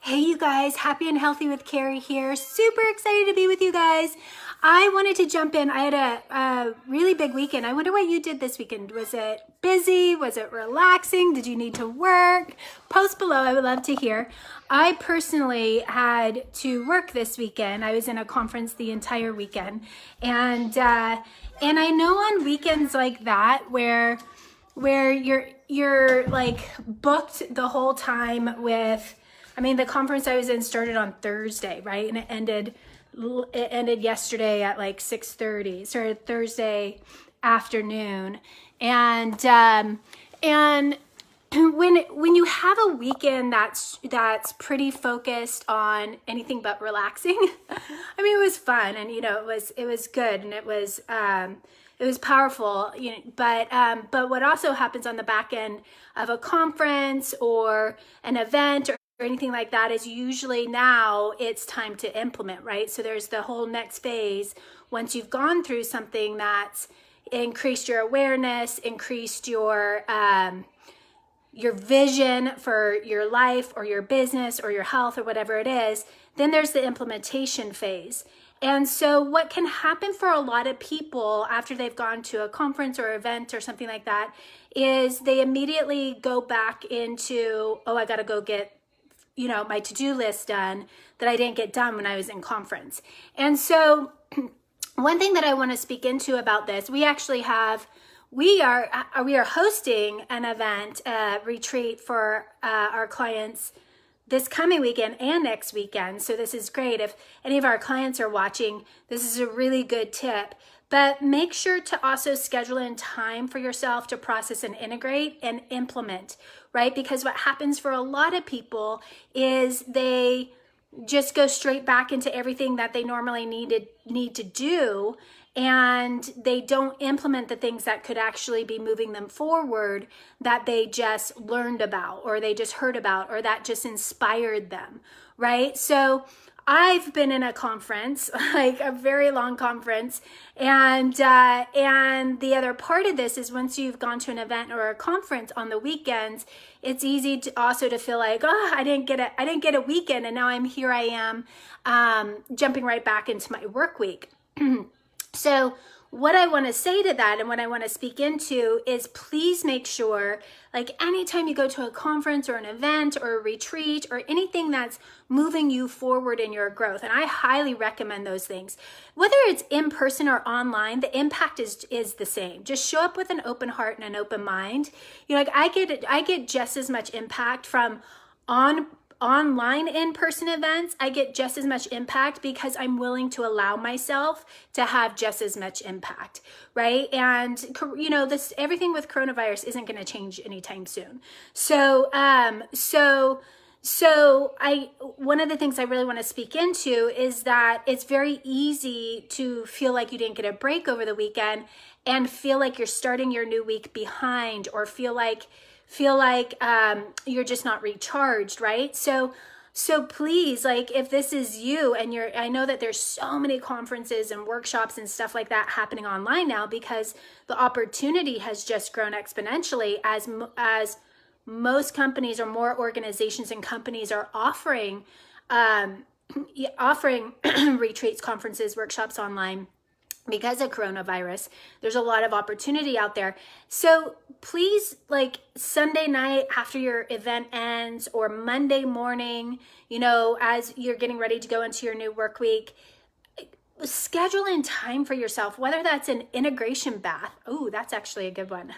Hey you guys, happy and healthy with Kerry here. Super excited to be with you guys. I wanted to jump in. I had a really big weekend. I wonder what you did this weekend. Was it busy? Was it relaxing? Did you need to work? Post below, I would love to hear. I personally had to work this weekend. I was in a conference the entire weekend. And I know on weekends like that where you're like booked the whole time with, the conference I was in started on Thursday, right? And it ended yesterday at like 6:30, started Thursday afternoon. And when you have a weekend that's pretty focused on anything but relaxing, it was fun, and it was good, and it was powerful, but what also happens on the back end of a conference or an event or anything like that is usually now it's time to implement, right? So there's the whole next phase. Once you've gone through something that's increased your awareness, increased your vision for your life or your business or your health or whatever it is, then there's the implementation phase. And so what can happen for a lot of people after they've gone to a conference or event or something like that is they immediately go back into, I got to go get my to-do list done that I didn't get done when I was in conference. And so one thing that I want to speak into about this, we are hosting an event, retreat for our clients this coming weekend and next weekend. So this is great. If any of our clients are watching, this is a really good tip. But make sure to also schedule in time for yourself to process and integrate and implement, right? Because what happens for a lot of people is they just go straight back into everything that they normally need to do, and they don't implement the things that could actually be moving them forward that they just learned about or they just heard about or that just inspired them, right? So I've been in a conference, like a very long conference, and the other part of this is once you've gone to an event or a conference on the weekends, it's easy to also to feel like, I didn't get a weekend, and now I am jumping right back into my work week. So what I want to say to that and what I want to speak into is please make sure, like anytime you go to a conference or an event or a retreat or anything that's moving you forward in your growth, and I highly recommend those things, whether it's in person or online, the impact is the same. Just show up with an open heart and an open mind. I get just as much impact from online in-person events. I get just as much impact because I'm willing to allow myself to have just as much impact, right? And this everything with coronavirus isn't going to change anytime soon. So one of the things I really want to speak into is that it's very easy to feel like you didn't get a break over the weekend and feel like you're starting your new week behind, or feel like you're just not recharged, right? So please, like if this is you and I know that there's so many conferences and workshops and stuff like that happening online now because the opportunity has just grown exponentially as most companies or more organizations and companies are offering retreats, conferences, workshops online. Because of coronavirus, there's a lot of opportunity out there. So please, like Sunday night after your event ends or Monday morning, as you're getting ready to go into your new work week, schedule in time for yourself, whether that's an integration bath. Oh, that's actually a good one.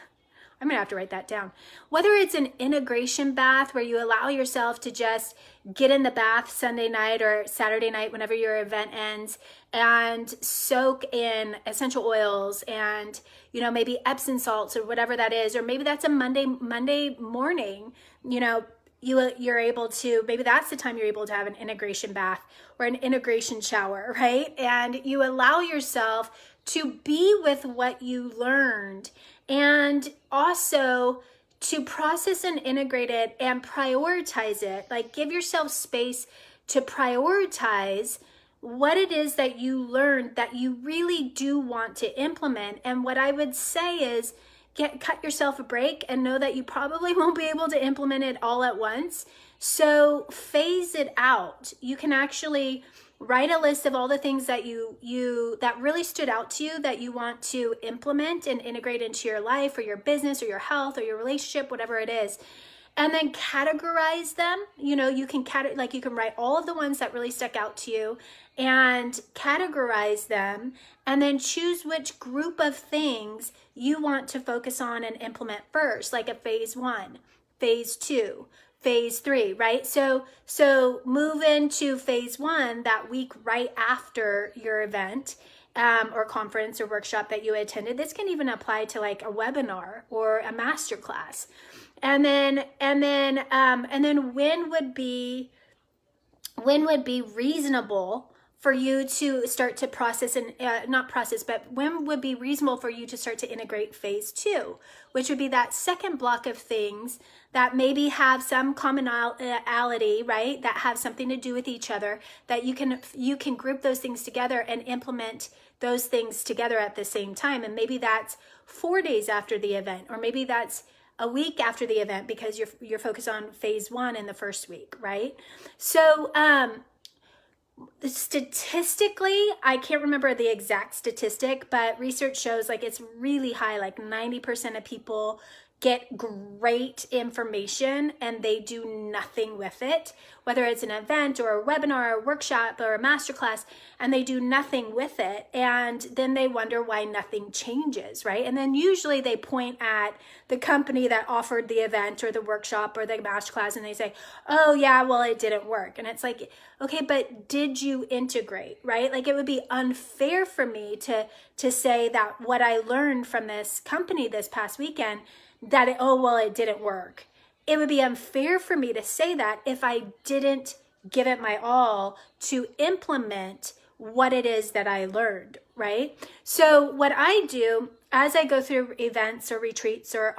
I'm gonna have to write that down. Whether it's an integration bath where you allow yourself to just get in the bath Sunday night or Saturday night, whenever your event ends, and soak in essential oils and, maybe Epsom salts or whatever that is, or maybe that's a Monday morning, you're able to, maybe that's the time you're able to have an integration bath or an integration shower, right? And you allow yourself to be with what you learned, and also to process and integrate it and prioritize it. Like give yourself space to prioritize what it is that you learned that you really do want to implement. And what I would say is cut yourself a break and know that you probably won't be able to implement it all at once. So phase it out. You can actually write a list of all the things that that really stood out to you that you want to implement and integrate into your life or your business or your health or your relationship, whatever it is. And then categorize them. You can you can write all of the ones that really stuck out to you and categorize them, and then choose which group of things you want to focus on and implement first, like a phase 1, phase 2, phase 3, right? So move into phase 1 that week right after your event, or conference or workshop that you attended. This can even apply to like a webinar or a masterclass. And then when would be reasonable for you to start to process and not process, but when would be reasonable for you to start to integrate phase 2, which would be that second block of things that maybe have some commonality, right? That have something to do with each other, that you can group those things together and implement those things together at the same time. And maybe that's 4 days after the event, or maybe that's a week after the event, because you're focused on phase 1 in the first week, right? So statistically, I can't remember the exact statistic, but research shows like it's really high, like 90% of people get great information and they do nothing with it, whether it's an event or a webinar or a workshop or a masterclass, and they do nothing with it. And then they wonder why nothing changes, right? And then usually they point at the company that offered the event or the workshop or the masterclass, and they say, oh yeah, well, it didn't work. And it's like, okay, but did you integrate, right? Like, it would be unfair for me to say that what I learned from this company this past weekend, that it didn't work. It would be unfair for me to say that if I didn't give it my all to implement what it is that I learned, right? So what I do as I go through events or retreats or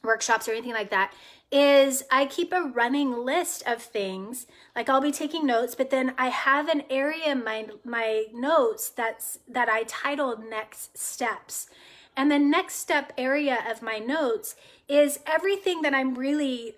workshops or anything like that is I keep a running list of things. Like, I'll be taking notes, but then I have an area in my notes that I titled next steps. And the next step area of my notes is everything that I'm really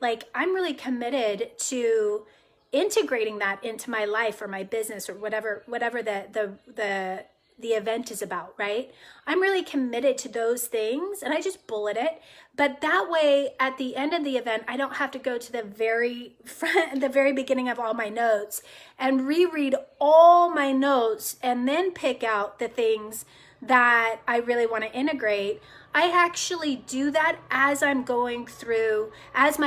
committed to integrating that into my life or my business or whatever the event is about, right? I'm really committed to those things, and I just bullet it. But that way, at the end of the event, I don't have to go to the very beginning of all my notes and reread all my notes and then pick out the things that I really want to integrate. I actually do that as my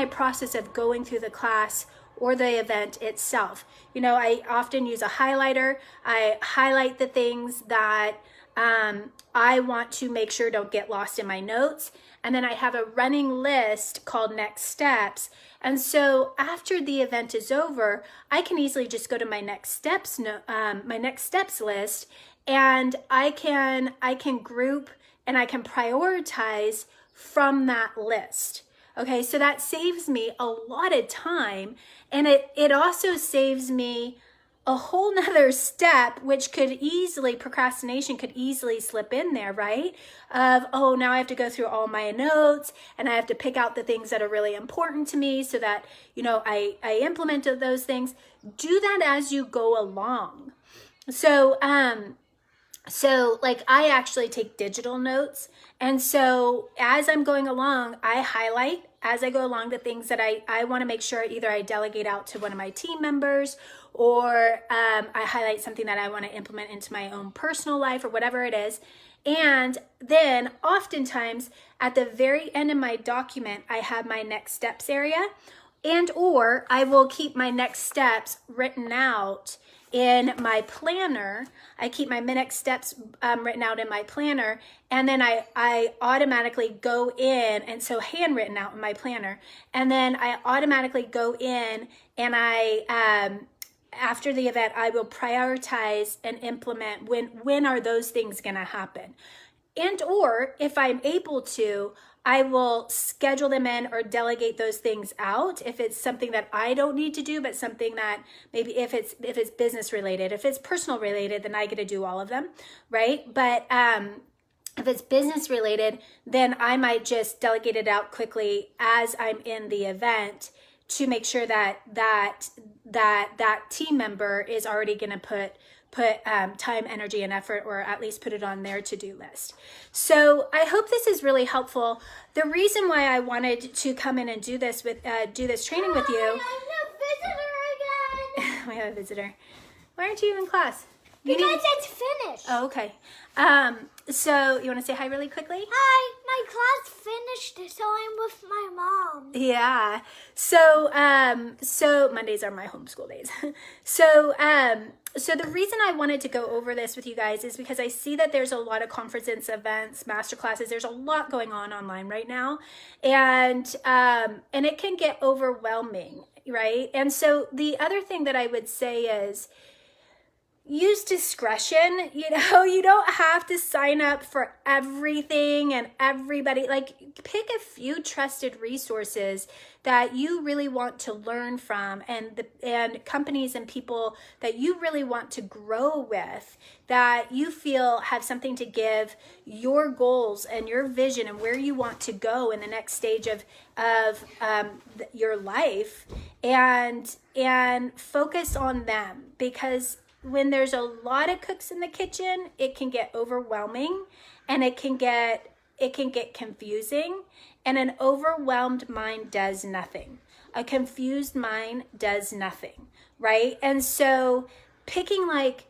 process of going through the class or the event itself. I often use a highlighter. I highlight the things that I want to make sure don't get lost in my notes. And then I have a running list called next steps. And so after the event is over, I can easily just go to my next steps list, and I can group and I can prioritize from that list. Okay, so that saves me a lot of time, and it also saves me a whole nother step, which procrastination could easily slip in there, right? Of, now I have to go through all my notes and I have to pick out the things that are really important to me so that, I implemented those things. Do that as you go along. So I actually take digital notes. And so as I'm going along, I highlight as I go along the things that I want to make sure either I delegate out to one of my team members, or I highlight something that I want to implement into my own personal life or whatever it is. And then oftentimes at the very end of my document, I have my next steps area, or I will keep my next steps written out in my planner. I keep my next steps written out in my planner, and then I automatically go in, and so handwritten out in my planner, and then I automatically go in and after the event, I will prioritize and implement when are those things going to happen. And or if I'm able to, I will schedule them in or delegate those things out if it's something that I don't need to do, but something that maybe if it's business related. If it's personal related, then I get to do all of them, right? But if it's business related, then I might just delegate it out quickly as I'm in the event to make sure that team member is already going to put time, energy, and effort, or at least put it on their to-do list. So I hope this is really helpful. The reason why I wanted to come in and do this training with you. I have a visitor again. We have a visitor. Why aren't you in class? Because it's finished. Oh, okay. So you want to say hi really quickly? Hi, my class finished, so I'm with my mom. Yeah. So Mondays are my homeschool days. So the reason I wanted to go over this with you guys is because I see that there's a lot of conferences, events, master classes. There's a lot going on online right now, and it can get overwhelming, right? And so the other thing that I would say is, use discretion. You don't have to sign up for everything and everybody. Like, pick a few trusted resources that you really want to learn from, and companies and people that you really want to grow with, that you feel have something to give your goals and your vision and where you want to go in the next stage of your life, and focus on them. Because when there's a lot of cooks in the kitchen, it can get overwhelming, and it can get confusing, and an overwhelmed mind does nothing. A confused mind does nothing, right? And so picking like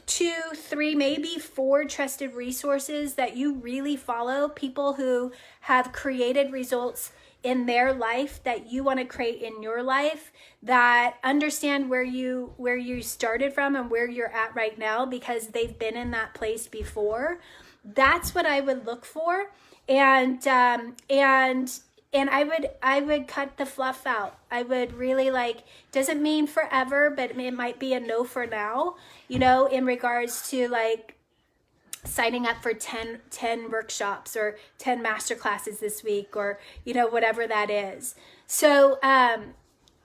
2, 3, maybe 4 trusted resources that you really follow, people who have created results in their life that you want to create in your life, that understand where you started from and where you're at right now, because they've been in that place before. That's what I would look for. And I would cut the fluff out. I would really, doesn't mean forever, but it might be a no for now, in regards to signing up for 10 workshops or 10 master classes this week, or whatever that is. So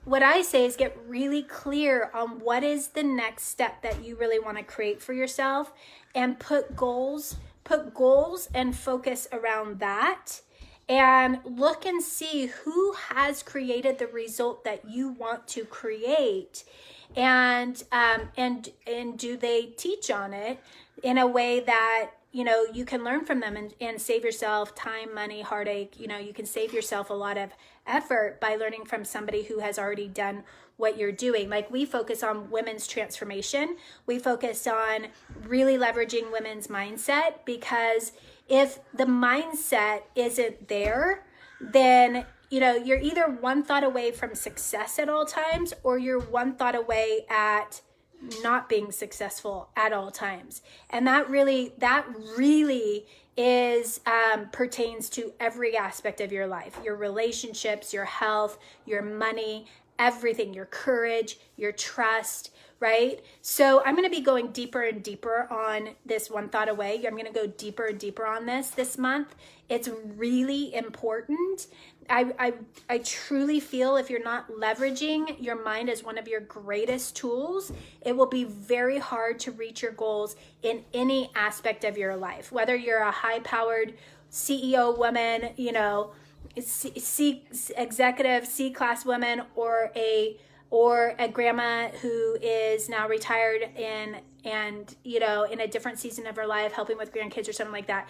what I say is get really clear on what is the next step that you really want to create for yourself, and put goals and focus around that, and look and see who has created the result that you want to create, and do they teach on it in a way that you can learn from them and save yourself time, money, heartache. You can save yourself a lot of effort by learning from somebody who has already done what you're doing. Like, we focus on women's transformation. We focus on really leveraging women's mindset, because if the mindset isn't there, then you're either one thought away from success at all times, or you're one thought away at not being successful at all times. And that really is pertains to every aspect of your life: your relationships, your health, your money, everything, your courage, your trust, right? So I'm going to be going deeper and deeper on this one thought away. I'm going to go deeper and deeper on this month. It's really important. I truly feel if you're not leveraging your mind as one of your greatest tools, it will be very hard to reach your goals in any aspect of your life. Whether you're a high-powered CEO woman, executive C-class woman, or a grandma who is now retired and in a different season of her life, helping with grandkids or something like that.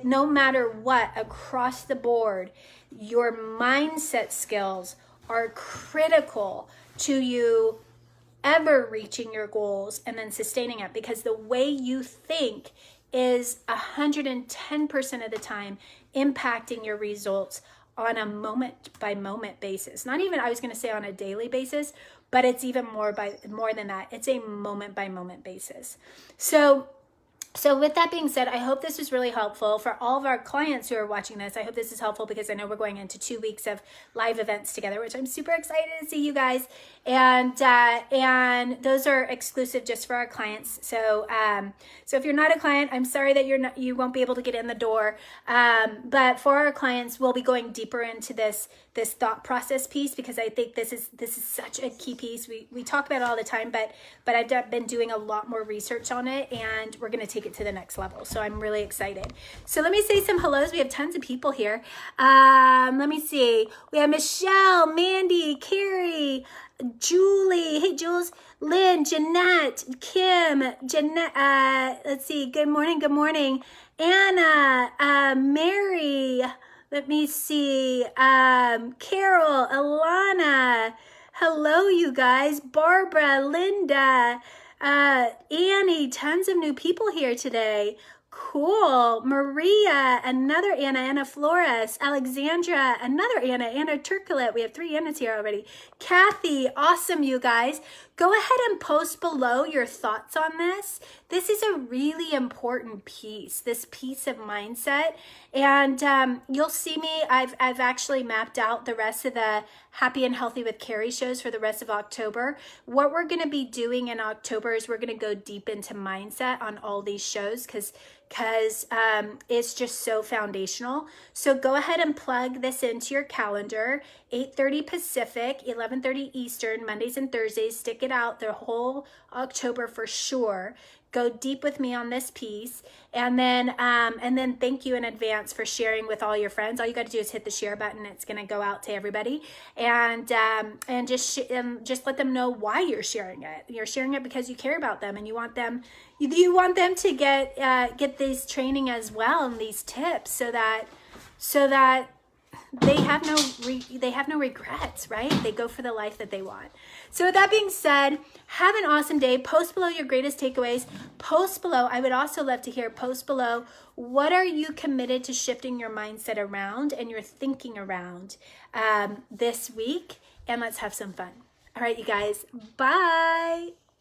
No matter what, across the board, your mindset skills are critical to you ever reaching your goals and then sustaining it, because the way you think is 110% of the time impacting your results on a moment by moment basis. Not even, I was going to say on a daily basis, but it's even more than that. It's a moment by moment basis. So with that being said, I hope this was really helpful for all of our clients who are watching this. I hope this is helpful, because I know we're going into 2 weeks of live events together, which I'm super excited to see you guys. and those are exclusive just for our clients. So so if you're not a client, I'm sorry that you won't be able to get in the door. But for our clients, we'll be going deeper into this thought process piece, because I think this is such a key piece. We talk about it all the time, but I've been doing a lot more research on it, and we're going to take it to the next level. So I'm really excited. So let me say some hellos. We have tons of people here. Let me see. We have Michelle, Mandy, Carrie, Julie. Hey, Jules. Lynn, Jeanette, Kim, Jeanette. Let's see. Good morning. Good morning. Anna, Mary. Let me see. Carol, Alana. Hello, you guys. Barbara, Linda, Annie. Tons of new people here today. Cool. Maria, another Anna, Anna Flores. Alexandra, another Anna, Anna Turcolet. We have 3 Annas here already. Kathy, awesome, you guys. Go ahead and post below your thoughts on this. This is a really important piece, this piece of mindset. And you'll see me, I've actually mapped out the rest of the Happy and Healthy with Kerry shows for the rest of October. What we're going to be doing in October is we're going to go deep into mindset on all these shows, because it's just so foundational. So go ahead and plug this into your calendar. 8:30 Pacific, 11:30 Eastern, Mondays and Thursdays. Stick it out the whole October for sure. Go deep with me on this piece, and then thank you in advance for sharing with all your friends. All you got to do is hit the share button. It's going to go out to everybody, and just let them know why you're sharing it. You're sharing it because you care about them, and you want them to get this training as well, and these tips, so that they have no regrets, right? They go for the life that they want. So with that being said, have an awesome day. Post below your greatest takeaways. Post below, I would also love to hear, post below, what are you committed to shifting your mindset around and your thinking around this week? And let's have some fun. All right, you guys, bye.